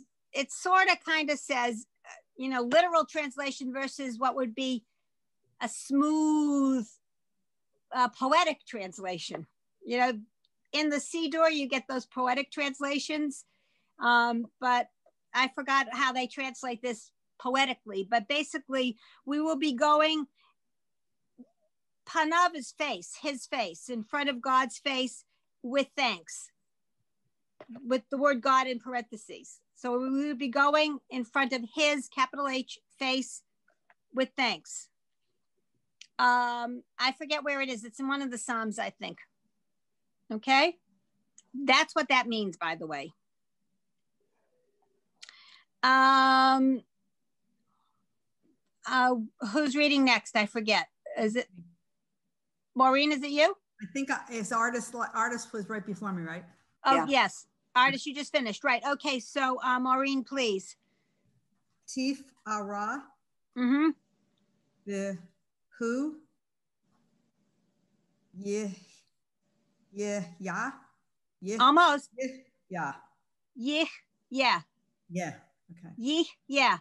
kind of says, literal translation versus what would be a smooth poetic translation. You know, in the Siddur, you get those poetic translations, but I forgot how they translate this poetically. But basically, we will be going Panav is face, his face, in front of God's face with thanks, with the word God in parentheses. So we will be going in front of his, capital H, face with thanks. I forget where it is. It's in one of the Psalms, I think. Okay? That's what that means, by the way. Who's reading next? I forget. Is it Maureen? Is it you? I think it's artist was right before me, right? Oh, Yeah. yes. Artist, you just finished. Right. Okay. So, Maureen, please. Tif Ara. Mm-hmm. The who? Yeah. Almost. Yeah. Yeah. Yeah. Yeah. Okay. Yeh, yeah.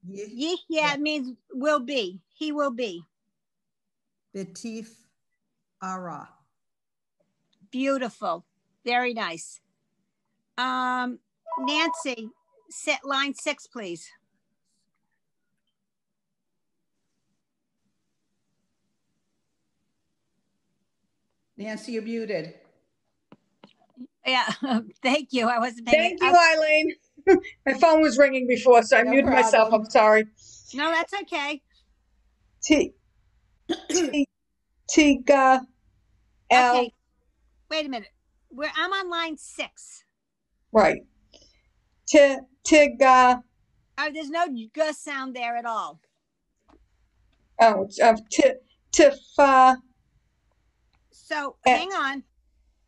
Yeah. Yeah, it means will be. He will be. Betif Ara. Beautiful. Very nice. Nancy, set line 6, please. Nancy, you're muted. Yeah, thank you. I wasn't paying. Thank you, Eileen. My phone was ringing before, so I muted myself. I'm sorry. No, that's okay. Tiga L. Okay. Wait a minute. I'm on line 6. Right. Tiga. Oh, there's no g sound there at all. Oh, it's Tifa. So hang on.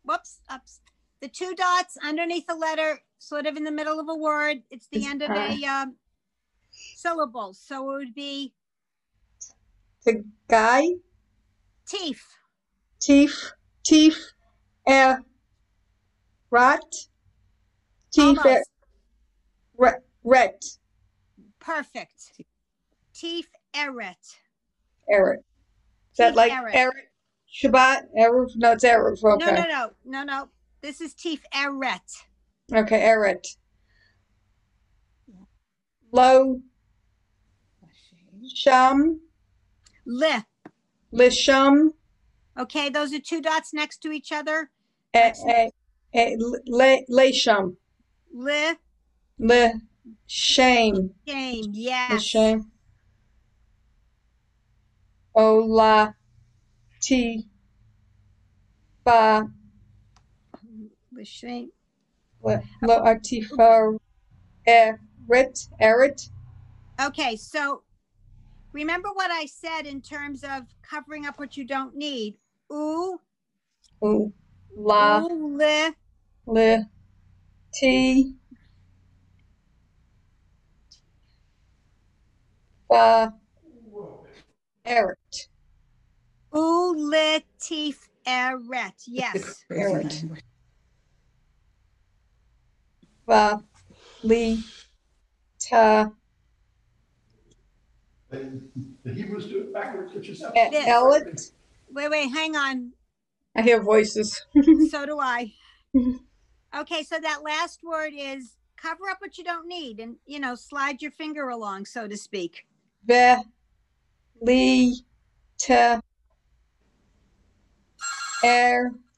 Whoops. Ups. The 2 dots underneath the letter, sort of in the middle of a word. It's the end of a syllable. So it would be Tigai. Teef. Rat. Teef. Ret. Perfect. Teef Eret. Eret. Is that like Eret? Shabbat? Erev? No, it's Erev. Okay. No. This is Teef Eret. Okay, Eret. Lo. Sham. Lisham. Okay, those are 2 dots next to each other. Lesham. Shame. Shame, yes. Shame. Ola. Ti. Ba. Shame. Lo Atifa. Eret. Okay, so remember what I said in terms of covering up what you don't need. Ooh. La. Ooh, li. Ti. Ba. Eret. Uletif Eret. Yes. Eret. Va. Li. Ta. The Hebrews do it backwards, which is Elet. Wait, hang on. I hear voices. So do I. Okay, so that last word is cover up what you don't need and, slide your finger along, so to speak. Ve. Li. Ta.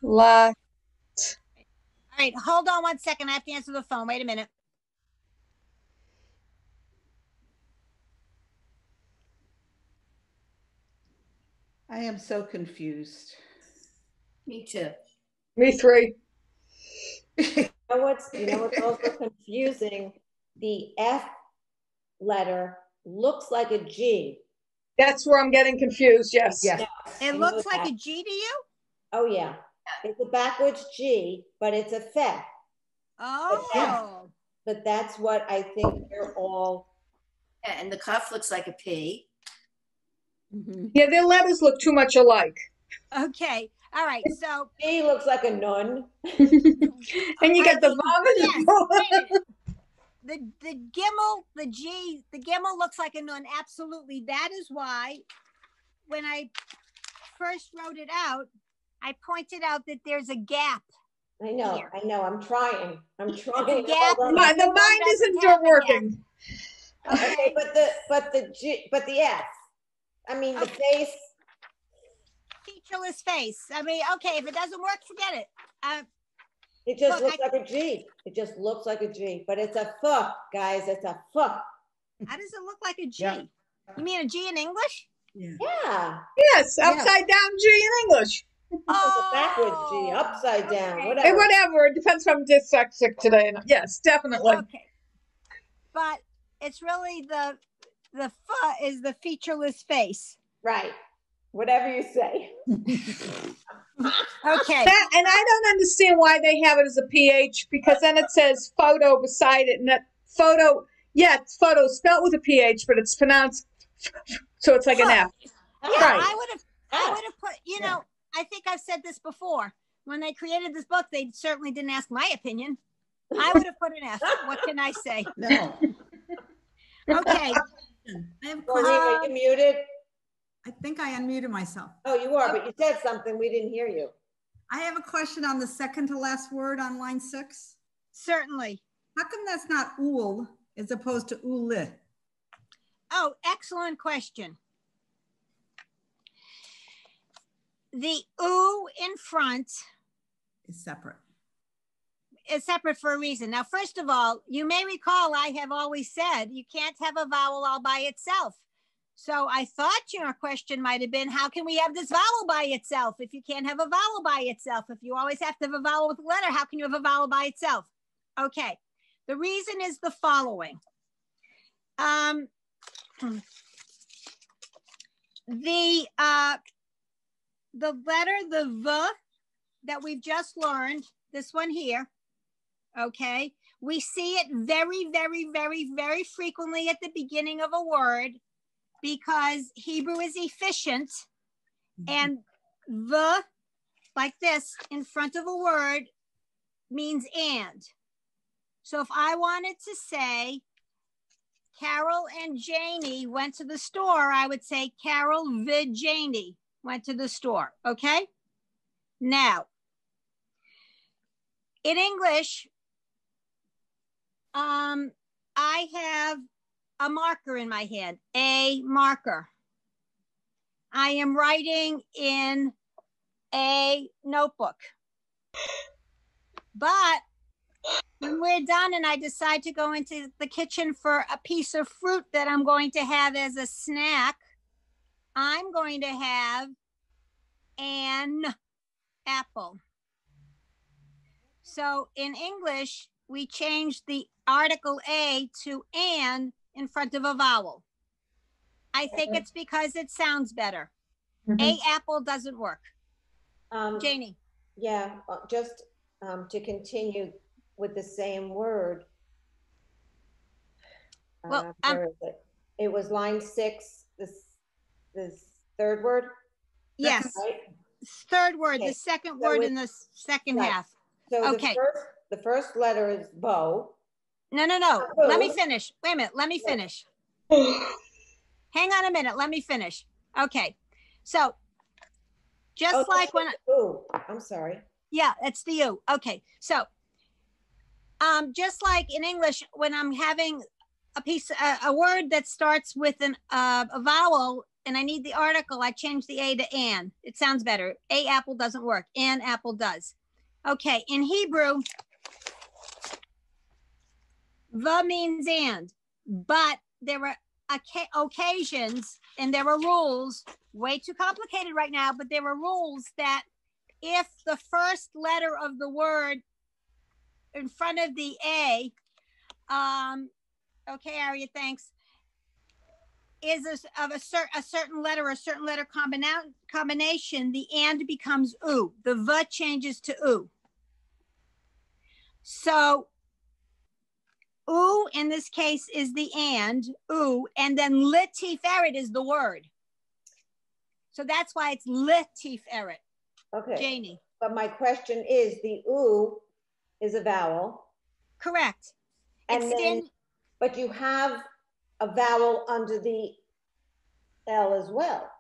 La. All right, hold on 1 second. I have to answer the phone. Wait a minute. I am so confused. Me too. Me 3. You know what's also confusing? The F letter looks like a G. That's where I'm getting confused. Yes. Yes. It looks like a G to you? Oh yeah. It's a backwards G, but it's a fe. Oh. But that's what I think they're all. Yeah, and the cuff looks like a P. Mm-hmm. Yeah, their letters look too much alike. Okay. All right. So P looks like a nun. And you got the vomit. Yes. The Gimel, the G, the Gimel looks like a nun. Absolutely. That is why when I first wrote it out, I pointed out that there's a gap. I know, here. I know, I'm trying. There's a gap. Hold on. The mind isn't working. Okay, but the F, I mean, the face. Featureless face. I mean, okay, if it doesn't work, forget it. It just looks like a G. It just looks like a G, but it's a F, guys. It's a F. How does it look like a G? Yeah. You mean a G in English? Yeah. Yes, upside down G in English. Oh, Backwards G, upside down, okay. whatever. Whatever. It depends if I'm dyslexic today. Yes, definitely. Okay. But it's really the F is the featureless face. Right. Whatever you say. Okay. And I don't understand why they have it as a PH, because then it says photo beside it, and that photo, it's photo spelled with a PH, but it's pronounced so it's like an F. Yeah, Right. I would have put, you know, I think I've said this before. When they created this book, they certainly didn't ask my opinion. I would have put an F. What can I say? No. Okay. I have a Maureen, question. are you muted? I think I unmuted myself. Oh, you are, but you said something. We didn't hear you. I have a question on the second to last word on line 6. Certainly. How come that's not ool as opposed to oole? Oh, excellent question. The oo in front Is separate. is separate for a reason. Now, first of all, you may recall I have always said you can't have a vowel all by itself. So I thought your question might have been, how can we have this vowel by itself if you can't have a vowel by itself? If you always have to have a vowel with a letter, how can you have a vowel by itself? Okay, the reason is the following. The letter, the V that we've just learned, this one here, okay, we see it very, very, very, very frequently at the beginning of a word because Hebrew is efficient, and the, like this, in front of a word means and. So if I wanted to say, Carol and Janie went to the store, I would say Carol vid Janie went to the store, okay? Now, in English, I have a marker in my hand, a marker. I am writing in a notebook. But when we're done and I decide to go into the kitchen for a piece of fruit that I'm going to have as a snack, I'm going to have an apple. So in English, we change the article a to an in front of a vowel. I think it's because it sounds better. A apple doesn't work. Janie. Yeah, just to continue with the same word. Well, where is it? It was line 6, this third word? Yes. Right? Third word, Okay. the second So word in the second right. half. So okay. the first letter is bow. No. Let me finish. Wait a minute. Let me finish. Hang on a minute. Let me finish. Okay. So just like when I'm sorry. Yeah, it's the U. Okay. So just like in English, when I'm having a word that starts with a vowel and I need the article, I change the A to an. It sounds better. A apple doesn't work. An apple does. Okay. In Hebrew, the means and, but there were occasions and there were rules, way too complicated right now, but there were rules that if the first letter of the word in front of the A, okay, Aria, thanks, is of a certain letter combination, the and becomes oo. The v changes to oo. So oo in this case is the and then litiferet is the word. So that's why it's litiferet. Okay. Janie. But my question is, the oo is a vowel. Correct. And but you have a vowel under the L as well.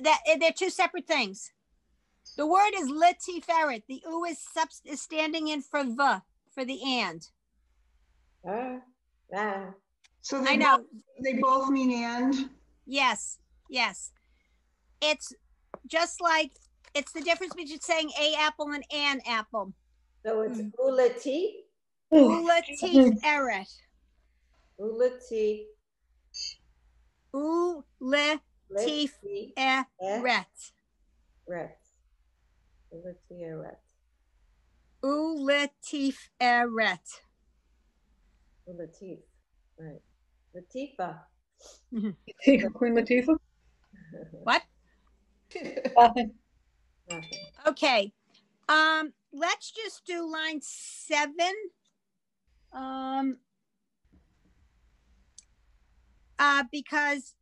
They're two separate things. The word is letiferet. The U is standing in for the and. So I know. They both mean and? Yes, yes. It's just like, it's the difference between saying a apple and an apple. So it's ulati. Uletiferet. Ulati. Uletiferet. Uletiferet. Latif, right. Latifa. Queen Latifah? What? Nothing. Okay. Let's just do line 7. Because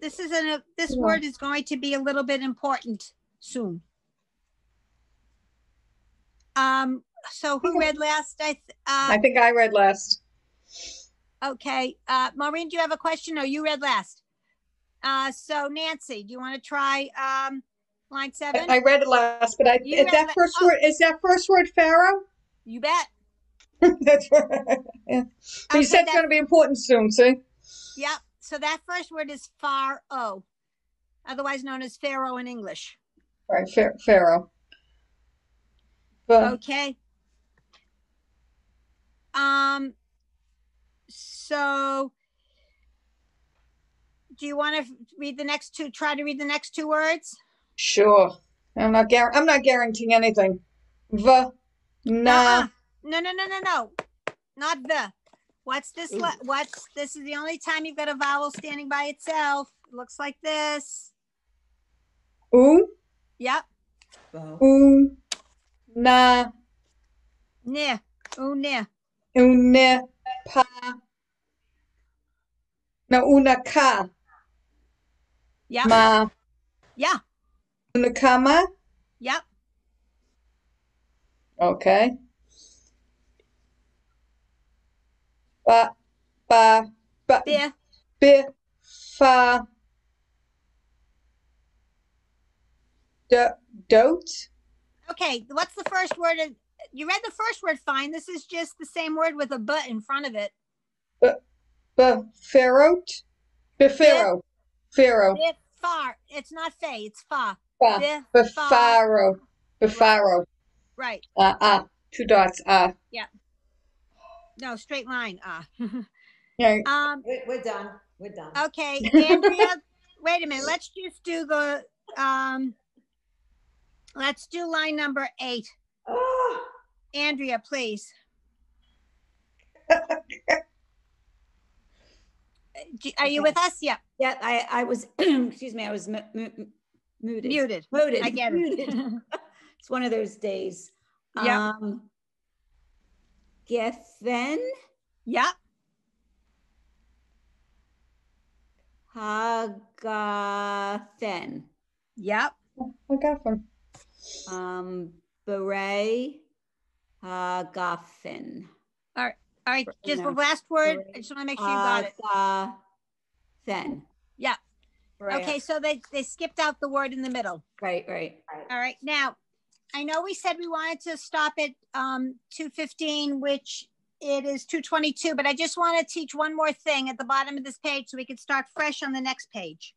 this word is going to be a little bit important soon. So who read last? I think I read last. Okay. Maureen, do you have a question? No, you read last. So Nancy, do you want to try line 7? I read it last, but is that first word Pharaoh? You bet. That's right. Yeah. But you said it's going to be important soon, see? Yep. So that first word is Pharaoh, otherwise known as Pharaoh in English. Right, Pharaoh. Okay. So do you want to read the next two? Try to read the next 2 words? Sure. I'm not guaranteeing anything. No. No. Not the. What's this? This is the only time you've got a vowel standing by itself. It looks like this. U. Yep. U. Na. Ne. Ne. Une. Pa. No, una ka. Yep. Ma. Yeah. Una kama. Yep. Okay. Ba. Bi. Fa. Dote. Okay, what's the first word? You read the first word fine. This is just the same word with a but in front of it. Pharaoh. Pharaoh. Far. It's not fe. It's fa. Pharaoh. Pharaoh. Right. 2 dots. Yeah. No, straight line. Yeah. We're done. We're done. Okay, Andrea. Wait a minute. Let's just do the. Let's do line number 8. Oh. Andrea, please. Are you with us? Yeah. Yeah, I was, excuse me, I was muted. I get it. It's one of those days. Yeah. Gethen. Yep. Hagathen. Yep. Hagathen. Beret. Hagafen. All right. Just the last word. I just want to make sure you got it. Then. Yeah. Right. Okay, so they skipped out the word in the middle. Right. All right. Now, I know we said we wanted to stop at 2:15, which it is 2:22, but I just want to teach one more thing at the bottom of this page so we can start fresh on the next page.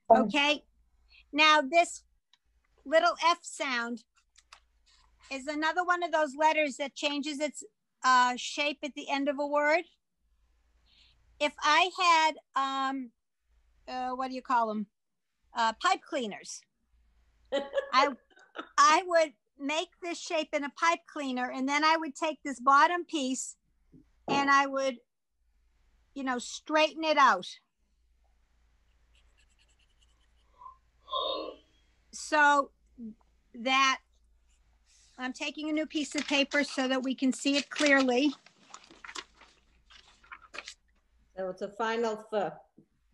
Okay. Now, this little F sound is another one of those letters that changes its shape at the end of a word. If I had, what do you call them? Pipe cleaners. I would make this shape in a pipe cleaner, and then I would take this bottom piece and I would, straighten it out. So that I'm taking a new piece of paper so that we can see it clearly. So it's a final F.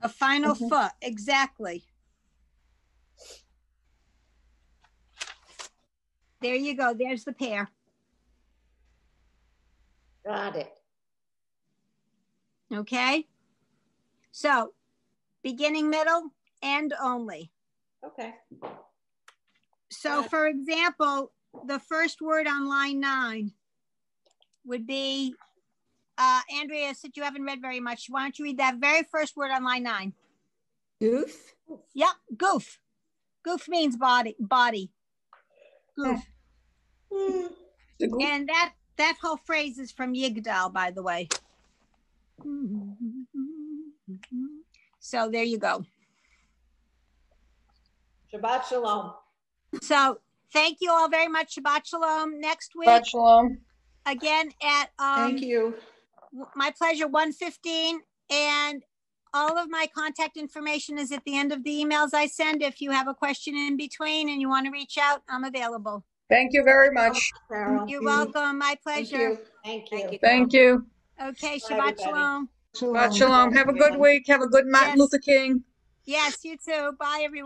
A final F, exactly. There you go. There's the pair. Got it. Okay. So beginning, middle, end only. Okay. So for example, the first word on line 9 would be, Andrea, since you haven't read very much, why don't you read that very first word on line 9? Goof? Yep, goof. Goof means body. Goof. And that whole phrase is from Yigdal, by the way. So there you go. Shabbat shalom. So thank you all very much. Shabbat shalom. Next week. Shabbat shalom. Again at Thank you. my pleasure, 1:15, and all of my contact information is at the end of the emails I send. If you have a question in between and you want to reach out, I'm available. Thank you very much. Carol. You're welcome. My pleasure. Thank you. Thank you. Okay, Bye, Shabbat everybody. shalom. Shabbat shalom. Have a good week. Have a good Martin Yes. Luther King. Yes, you too. Bye, everyone.